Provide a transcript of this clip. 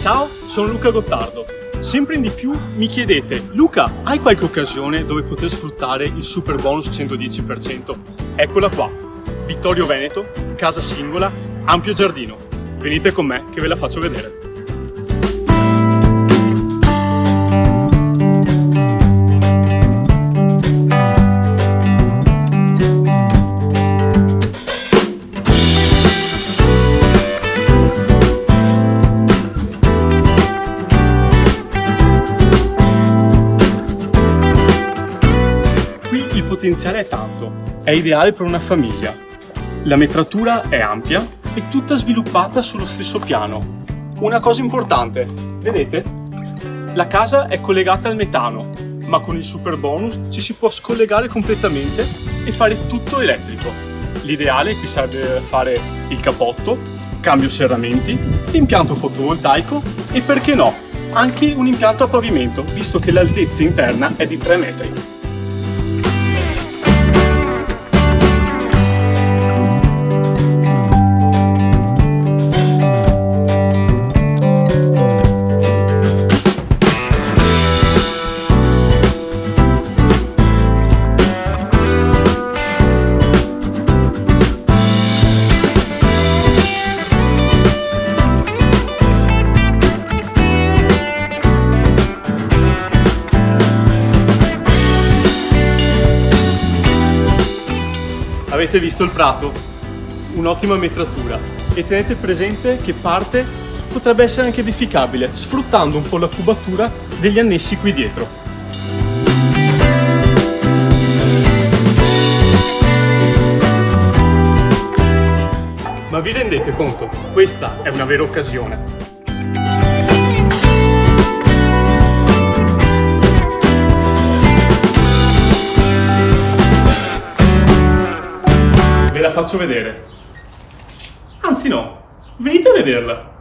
Ciao, sono Luca Gottardo. Sempre in di più mi chiedete: Luca, hai qualche occasione dove poter sfruttare il super bonus 110%? Eccola qua, Vittorio Veneto, casa singola, ampio giardino. Venite con me che ve la faccio vedere. Il potenziale è tanto, è ideale per una famiglia. La metratura è ampia e tutta sviluppata sullo stesso piano. Una cosa importante, vedete? La casa è collegata al metano, ma con il super bonus ci si può scollegare completamente e fare tutto elettrico. L'ideale qui sarebbe fare il cappotto, cambio serramenti, l'impianto fotovoltaico e, perché no, anche un impianto a pavimento, visto che l'altezza interna è di 3 metri. Avete visto il prato? Un'ottima metratura, e tenete presente che parte potrebbe essere anche edificabile, sfruttando un po' la cubatura degli annessi qui dietro. Ma vi rendete conto? Questa è una vera occasione. Ve la faccio vedere. Anzi no, venite a vederla.